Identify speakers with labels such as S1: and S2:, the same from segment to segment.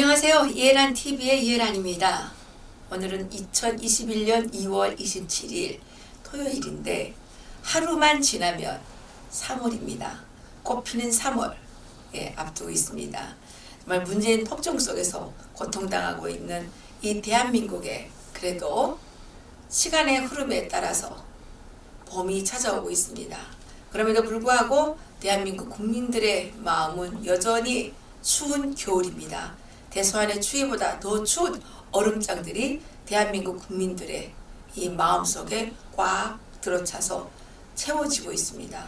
S1: 안녕하세요. 이해란 TV의 이해란입니다. 오늘은 2021년 2월 27일 토요일인데 하루만 지나면 3월입니다. 꽃피는 3월 앞두고 있습니다. 정말 문재인 폭정 속에서 고통당하고 있는 이 대한민국에 그래도 시간의 흐름에 따라서 봄이 찾아오고 있습니다. 그럼에도 불구하고 대한민국 국민들의 마음은 여전히 추운 겨울입니다. 대서안의 추위보다 더 추운 얼음장들이 대한민국 국민들의 이 마음속에 꽉 들어차서 채워지고 있습니다.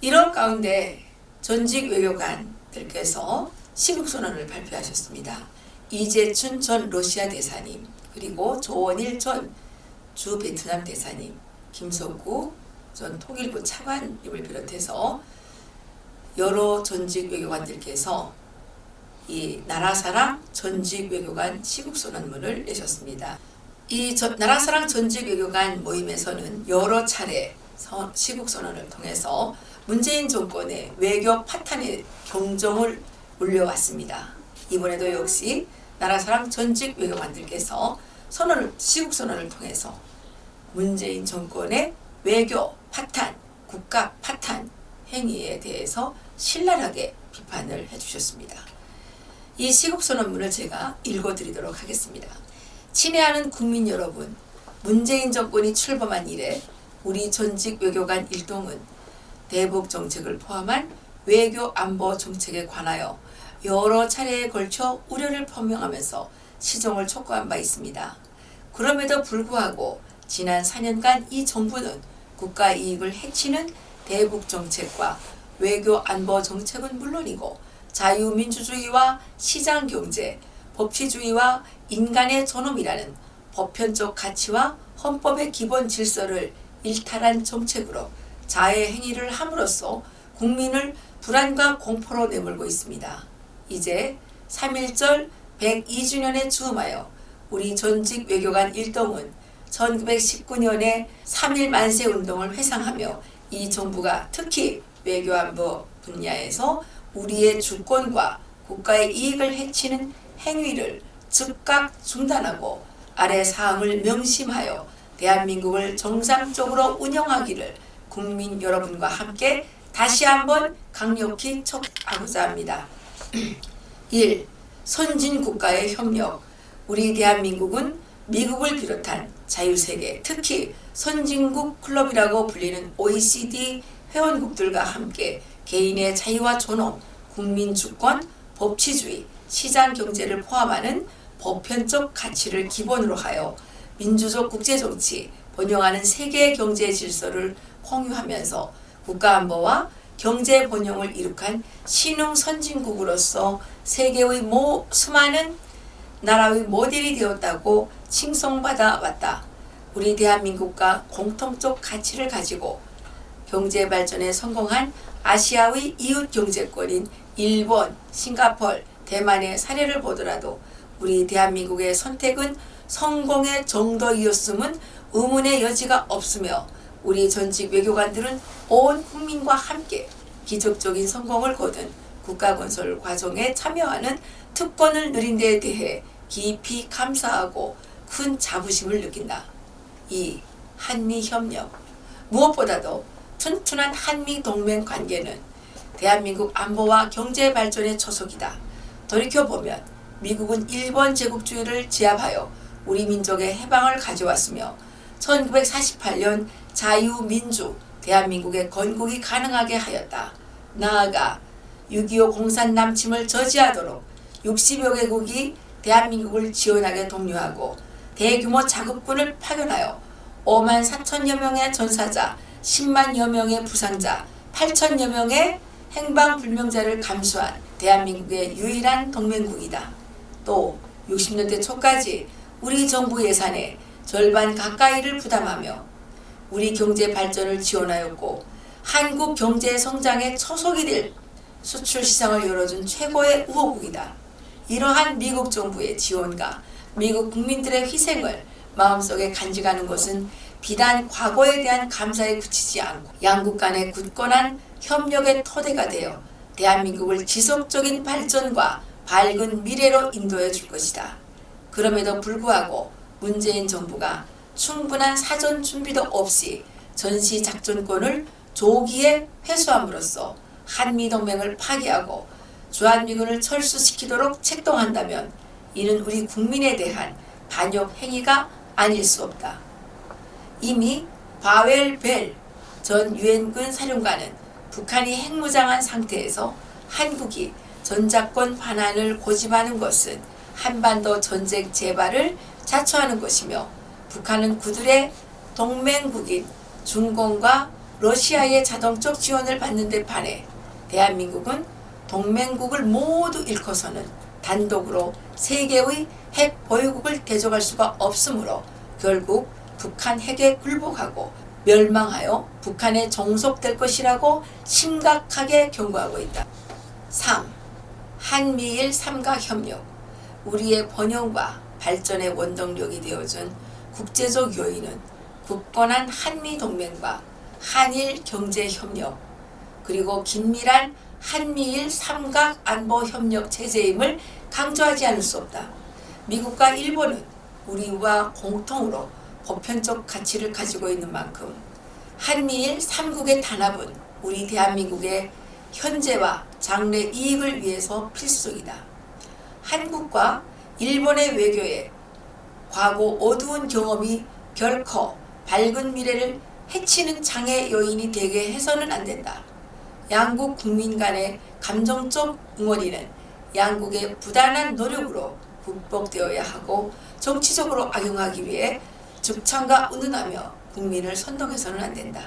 S1: 이런 가운데 전직 외교관들께서 시국선언을 발표하셨습니다. 이재춘 전 러시아 대사님, 그리고 조원일 전 주 베트남 대사님, 김석구 전 통일부 차관님을 비롯해서 여러 전직 외교관들께서 이 나라사랑 전직 외교관 시국선언문을 내셨습니다. 이 나라사랑 전직 외교관 모임에서는 여러 차례 시국선언을 통해서 문재인 정권의 외교 파탄의 경종을 울려왔습니다. 이번에도 역시 나라사랑 전직 외교관들께서 시국선언을 통해서 문재인 정권의 외교 파탄, 국가 파탄 행위에 대해서 신랄하게 비판을 해주셨습니다. 이 시국선언문을 제가 읽어드리도록 하겠습니다. 친애하는 국민 여러분, 문재인 정권이 출범한 이래 우리 전직 외교관 일동은 대북 정책을 포함한 외교 안보 정책에 관하여 여러 차례에 걸쳐 우려를 표명하면서 시정을 촉구한 바 있습니다. 그럼에도 불구하고 지난 4년간 이 정부는 국가 이익을 해치는 대북 정책과 외교 안보 정책은 물론이고 자유민주주의와 시장경제, 법치주의와 인간의 존엄이라는 보편적 가치와 헌법의 기본 질서를 일탈한 정책으로 자해 행위를 함으로써 국민을 불안과 공포로 내몰고 있습니다. 이제 3.1절 102주년에 즈음하여 우리 전직 외교관 일동은 1919년의 3.1 만세 운동을 회상하며 이 정부가 특히 외교안보 분야에서 우리의 주권과 국가의 이익을 해치는 행위를 즉각 중단하고 아래 사항을 명심하여 대한민국을 정상적으로 운영하기를 국민 여러분과 함께 다시 한번 강력히 촉구하고자 합니다. 1. 선진 국가의 협력. 우리 대한민국은 미국을 비롯한 자유세계, 특히 선진국 클럽이라고 불리는 OECD 회원국들과 함께 개인의 자유와 존엄, 국민 주권, 법치주의, 시장 경제를 포함하는 보편적 가치를 기본으로 하여 민주적 국제정치, 번영하는 세계 경제 질서를 공유하면서 국가안보와 경제 번영을 이룩한 신흥 선진국으로서 세계의 수많은 나라의 모델이 되었다고 칭송받아 왔다. 우리 대한민국과 공통적 가치를 가지고 경제 발전에 성공한 아시아의 이웃 경제권인 일본, 싱가포르, 대만의 사례를 보더라도 우리 대한민국의 선택은 성공의 정도이었음은 의문의 여지가 없으며 우리 전직 외교관들은 온 국민과 함께 기적적인 성공을 거둔 국가건설 과정에 참여하는 특권을 누린 데에 대해 깊이 감사하고 큰 자부심을 느낀다. 2. 한미협력. 무엇보다도 튼튼한 한미 동맹 관계는 대한민국 안보와 경제 발전의 초석이다. 돌이켜보면 미국은 일본 제국주의를 제압하여 우리 민족의 해방을 가져왔으며 1948년 자유민주 대한민국의 건국이 가능하게 하였다. 나아가 6.25 공산 남침을 저지하도록 60여 개국이 대한민국을 지원하게 독려하고 대규모 자국군을 파견하여 5만 4천여 명의 전사자, 10만여 명의 부상자, 8천여 명의 행방불명자를 감수한 대한민국의 유일한 동맹국이다. 또 60년대 초까지 우리 정부 예산의 절반 가까이를 부담하며 우리 경제 발전을 지원하였고 한국 경제 성장의 초석이 될 수출 시장을 열어준 최고의 우호국이다. 이러한 미국 정부의 지원과 미국 국민들의 희생을 마음속에 간직하는 것은 비단 과거에 대한 감사에 그치지 않고 양국 간의 굳건한 협력의 토대가 되어 대한민국을 지속적인 발전과 밝은 미래로 인도해 줄 것이다. 그럼에도 불구하고 문재인 정부가 충분한 사전 준비도 없이 전시작전권을 조기에 회수함으로써 한미동맹을 파기하고 주한미군을 철수시키도록 책동한다면 이는 우리 국민에 대한 반역 행위가 아닐 수 없다. 이미 바웰 벨 전 유엔군 사령관은 북한이 핵무장한 상태에서 한국이 전작권 반환을 고집하는 것은 한반도 전쟁 재발을 자초하는 것이며 북한은 그들의 동맹국인 중공과 러시아의 자동적 지원을 받는 데 반해 대한민국은 동맹국을 모두 잃고서는 단독으로 세계의 핵 보유국을 대적할 수가 없으므로 결국 북한 핵에 굴복하고 멸망하여 북한에 종속될 것이라고 심각하게 경고하고 있다. 3. 한미일 삼각협력. 우리의 번영과 발전의 원동력이 되어준 국제적 요인은 굳건한 한미동맹과 한일 경제협력 그리고 긴밀한 한미일 삼각안보협력 체제임을 강조하지 않을 수 없다. 미국과 일본은 우리와 공통으로 보편적 가치를 가지고 있는 만큼 한미일 3국의 단합은 우리 대한민국의 현재와 장래 이익을 위해서 필수적이다. 한국과 일본의 외교에 과거 어두운 경험이 결코 밝은 미래를 해치는 장애 요인이 되게 해서는 안 된다. 양국 국민 간의 감정적 응어리는 양국의 부단한 노력으로 극복되어야 하고 정치적으로 악용하기 위해 즉창과 운운하며 국민을 선동해서는 안 된다.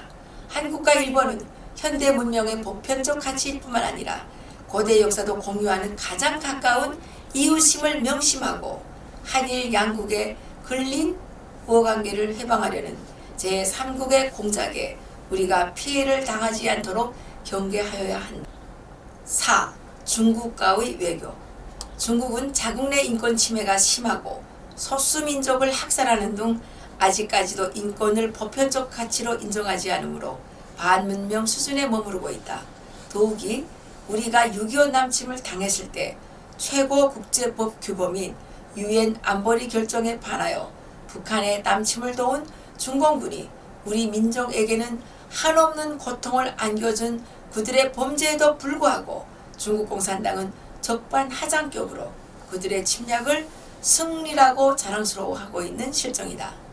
S1: 한국과 일본은 현대 문명의 보편적 가치일 뿐만 아니라 고대 역사도 공유하는 가장 가까운 이웃임을 명심하고 한일 양국의 걸린 우호관계를 해방하려는 제3국의 공작에 우리가 피해를 당하지 않도록 경계하여야 한다. 4. 중국과의 외교. 중국은 자국 내 인권 침해가 심하고 소수민족을 학살하는 등 아직까지도 인권을 보편적 가치로 인정하지 않으므로 반문명 수준에 머무르고 있다. 더욱이 우리가 6.25 남침을 당했을 때 최고 국제법 규범인 유엔 안보리 결정에 반하여 북한의 남침을 도운 중공군이 우리 민족에게는 한없는 고통을 안겨준 그들의 범죄에도 불구하고 중국 공산당은 적반하장격으로 그들의 침략을 승리라고 자랑스러워하고 있는 실정이다.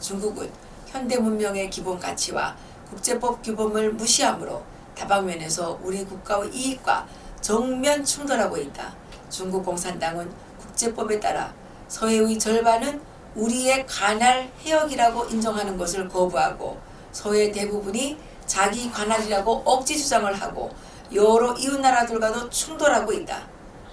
S1: 중국은 현대 문명의 기본 가치와 국제법 규범을 무시하므로 다방면에서 우리 국가의 이익과 정면 충돌하고 있다. 중국 공산당은 국제법에 따라 서해의 절반은 우리의 관할 해역이라고 인정하는 것을 거부하고 서해 대부분이 자기 관할이라고 억지 주장을 하고 여러 이웃나라들과도 충돌하고 있다.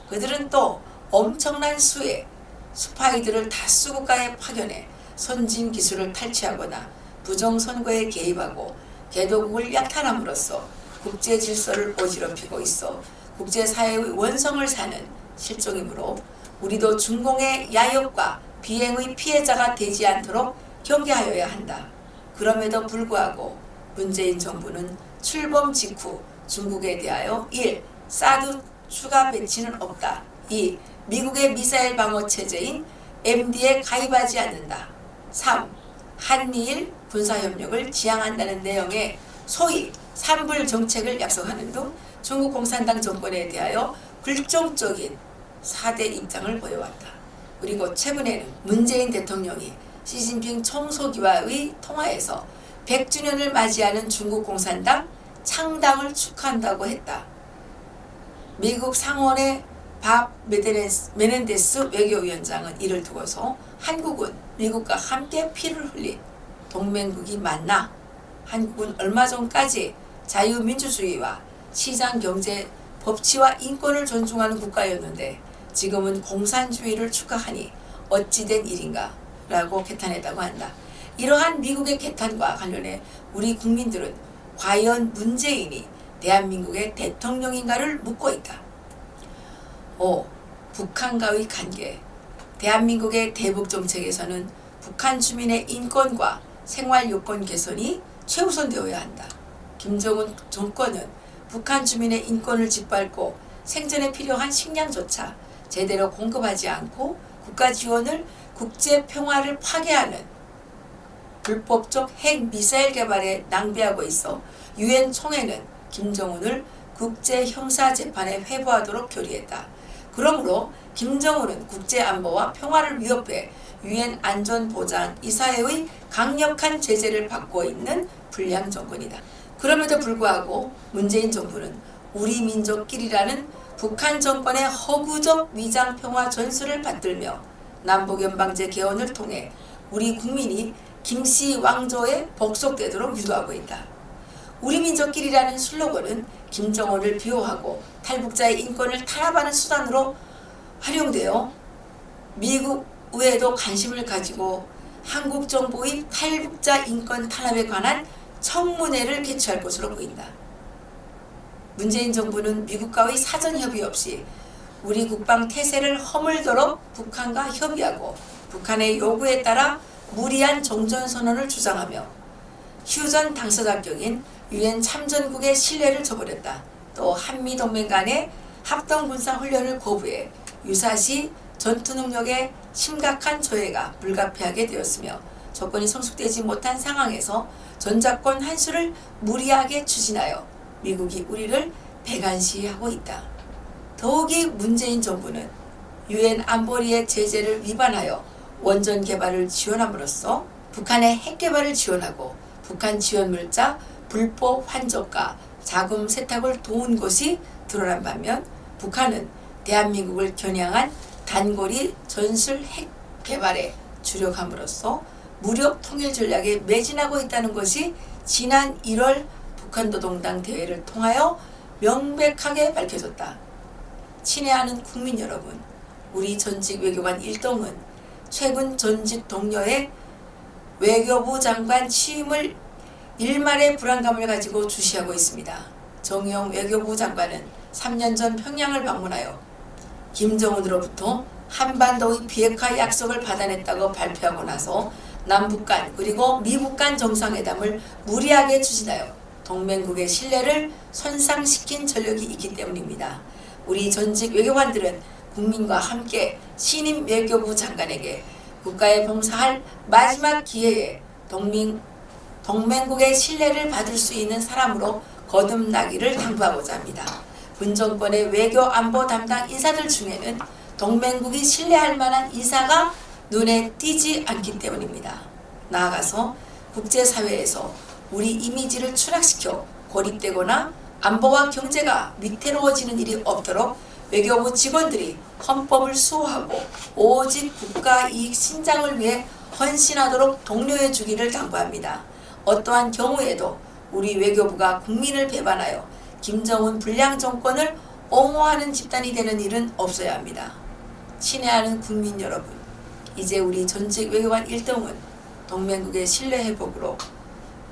S1: 그들은 또 엄청난 수의 스파이들을 다수 국가에 파견해 선진 기술을 탈취하거나 부정선거에 개입하고 개도국을 약탈함으로써 국제 질서를 어지럽히고 있어 국제사회의 원성을 사는 실정이므로 우리도 중공의 야욕과 비행의 피해자가 되지 않도록 경계하여야 한다. 그럼에도 불구하고 문재인 정부는 출범 직후 중국에 대하여 1. 사드 추가 배치는 없다. 2. 미국의 미사일 방어 체제인 MD에 가입하지 않는다. 3. 한미일 군사협력을 지향한다는 내용의 소위 삼불 정책을 약속하는 등 중국 공산당 정권에 대하여 굴종적인 4대 입장을 보여왔다. 그리고 최근에는 문재인 대통령이 시진핑 총서기와의 통화에서 100주년을 맞이하는 중국 공산당 창당을 축하한다고 했다. 미국 상원의 밥 메넨데스 외교위원장은 이를 두고서 한국은 미국과 함께 피를 흘린 동맹국이 맞나? 한국은 얼마 전까지 자유민주주의와 시장경제 법치와 인권을 존중하는 국가였는데 지금은 공산주의를 추가하니 어찌된 일인가? 라고 개탄했다고 한다. 이러한 미국의 개탄과 관련해 우리 국민들은 과연 문재인이 대한민국의 대통령인가를 묻고 있다. 5. 북한과의 관계. 대한민국의 대북 정책에서는 북한 주민의 인권과 생활 요건 개선이 최우선되어야 한다. 김정은 정권은 북한 주민의 인권을 짓밟고 생존에 필요한 식량조차 제대로 공급하지 않고 국가 지원을 국제 평화를 파괴하는 불법적 핵 미사일 개발에 낭비하고 있어 유엔 총회는 김정은을 국제 형사 재판에 회부하도록 결의했다. 그러므로 김정은은 국제 안보와 평화를 위협해 유엔 안전보장 이사회의 강력한 제재를 받고 있는 불량 정권이다. 그럼에도 불구하고 문재인 정부는 우리 민족끼리라는 북한 정권의 허구적 위장 평화 전술을 받들며 남북연방제 개헌을 통해 우리 국민이 김씨 왕조에 복속되도록 유도하고 있다. 우리 민족끼리라는 슬로건은 김정은을 비호하고 탈북자의 인권을 탄압하는 수단으로 활용되어 미국 의회도 관심을 가지고 한국 정부의 탈북자 인권 탄압에 관한 청문회를 개최할 것으로 보인다. 문재인 정부는 미국과의 사전 협의 없이 우리 국방 태세를 허물도록 북한과 협의하고 북한의 요구에 따라 무리한 종전선언을 주장하며 휴전 당사자격인 유엔 참전국의 신뢰를 저버렸다. 또 한미동맹 간의 합동군사훈련을 거부해 유사시 전투능력에 심각한 저해가 불가피하게 되었으며 조건이 성숙되지 못한 상황에서 전작권 환수를 무리하게 추진하여 미국이 우리를 배관시하고 있다. 더욱이 문재인 정부는 유엔 안보리의 제재를 위반하여 원전 개발을 지원함으로써 북한의 핵 개발을 지원하고 북한 지원 물자 불법 환적과 자금 세탁을 도운 것이 드러난 반면 북한은 대한민국을 겨냥한 단거리 전술 핵 개발에 주력함으로써 무력 통일 전략에 매진하고 있다는 것이 지난 1월 북한노동당 대회를 통하여 명백하게 밝혀졌다. 친애하는 국민 여러분, 우리 전직 외교관 일동은 최근 전직 동료의 외교부 장관 취임을 일말의 불안감을 가지고 주시하고 있습니다. 정의용 외교부 장관은 3년 전 평양을 방문하여 김정은으로부터 한반도의 비핵화 약속을 받아냈다고 발표하고 나서 남북 간 그리고 미북 간 정상회담을 무리하게 추진하여 동맹국의 신뢰를 손상시킨 전력이 있기 때문입니다. 우리 전직 외교관들은 국민과 함께 신임 외교부 장관에게 국가에 봉사할 마지막 기회에 동맹국의 신뢰를 받을 수 있는 사람으로 거듭나기를 당부하고자 합니다. 문 정권의 외교 안보 담당 인사들 중에는 동맹국이 신뢰할 만한 인사가 눈에 띄지 않기 때문입니다. 나아가서 국제사회에서 우리 이미지를 추락시켜 고립되거나 안보와 경제가 위태로워지는 일이 없도록 외교부 직원들이 헌법을 수호하고 오직 국가 이익 신장을 위해 헌신하도록 독려해 주기를 당부합니다. 어떠한 경우에도 우리 외교부가 국민을 배반하여 김정은 불량 정권을 옹호하는 집단이 되는 일은 없어야 합니다. 친애하는 국민 여러분, 이제 우리 전직 외교관 일동은 동맹국의 신뢰 회복으로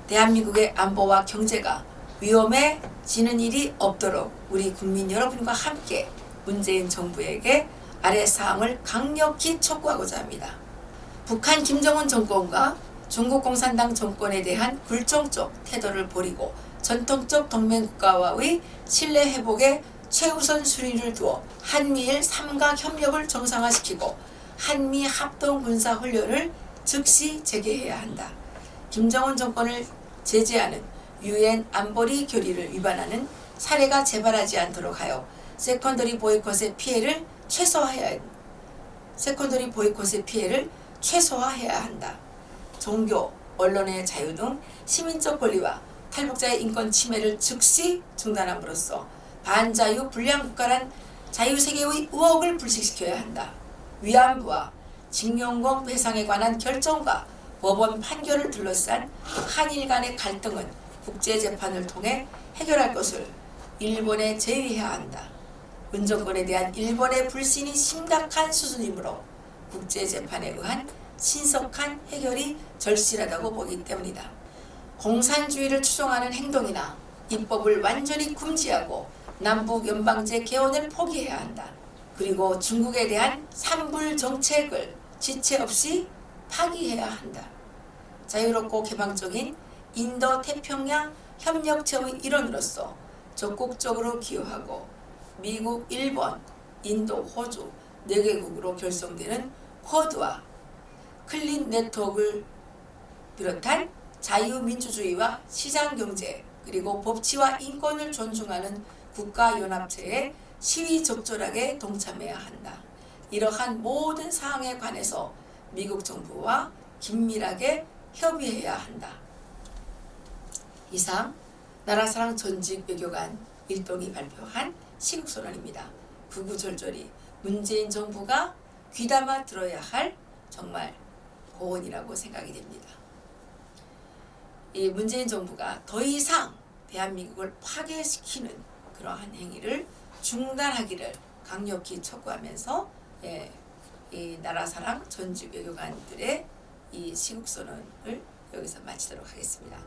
S1: 대한민국의 안보와 경제가 위험해지는 일이 없도록 우리 국민 여러분과 함께 문재인 정부에게 아래사항을 강력히 촉구하고자 합니다. 북한 김정은 정권과 중국 공산당 정권에 대한 굴종적 태도를 버리고 전통적 동맹국가와의 신뢰 회복에 최우선 순위를 두어 한미일 삼각협력을 정상화시키고 한미 합동군사훈련을 즉시 재개해야 한다. 김정은 정권을 제재하는 유엔 안보리 결의를 위반하는 사례가 재발하지 않도록 하여 세컨더리 보이콧의 피해를 최소화해야 한다. 종교, 언론의 자유 등 시민적 권리와 탈북자의 인권 침해를 즉시 중단함으로써 반자유 불량 국가란 자유세계의 의혹을 불식시켜야 한다. 위안부와 징용공 배상에 관한 결정과 법원 판결을 둘러싼 한일 간의 갈등은 국제재판을 통해 해결할 것을 일본에 제의해야 한다. 문 정권에 대한 일본의 불신이 심각한 수준이므로 국제재판에 의한 신속한 해결이 절실하다고 보기 때문이다. 공산주의를 추종하는 행동이나 입법을 완전히 금지하고 남북 연방제 개헌을 포기해야 한다. 그리고 중국에 대한 삼불 정책을 지체 없이 파기해야 한다. 자유롭고 개방적인 인도 태평양 협력체의 일원으로서 적극적으로 기여하고 미국, 일본, 인도, 호주, 4개국으로 결성되는 쿼드와 클린 네트워크를 비롯한 자유민주주의와 시장경제 그리고 법치와 인권을 존중하는 국가연합체에 시의적절하게 동참해야 한다. 이러한 모든 사항에 관해서 미국 정부와 긴밀하게 협의해야 한다. 이상 나라사랑 전직 외교관 일동이 발표한 시국선언입니다. 구구절절히 문재인 정부가 귀담아 들어야 할 정말 고언이라고 생각이 됩니다. 이 문재인 정부가 더 이상 대한민국을 파괴시키는 그러한 행위를 중단하기를 강력히 촉구하면서 이 나라사랑 전직 외교관들의 이 시국선언을 여기서 마치도록 하겠습니다.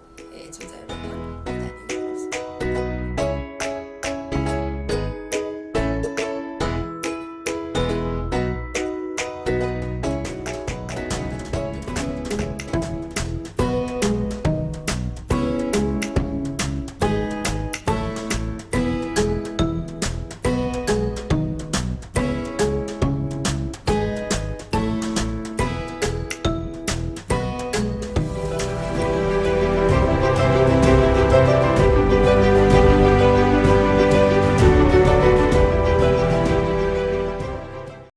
S1: 청자 여러분.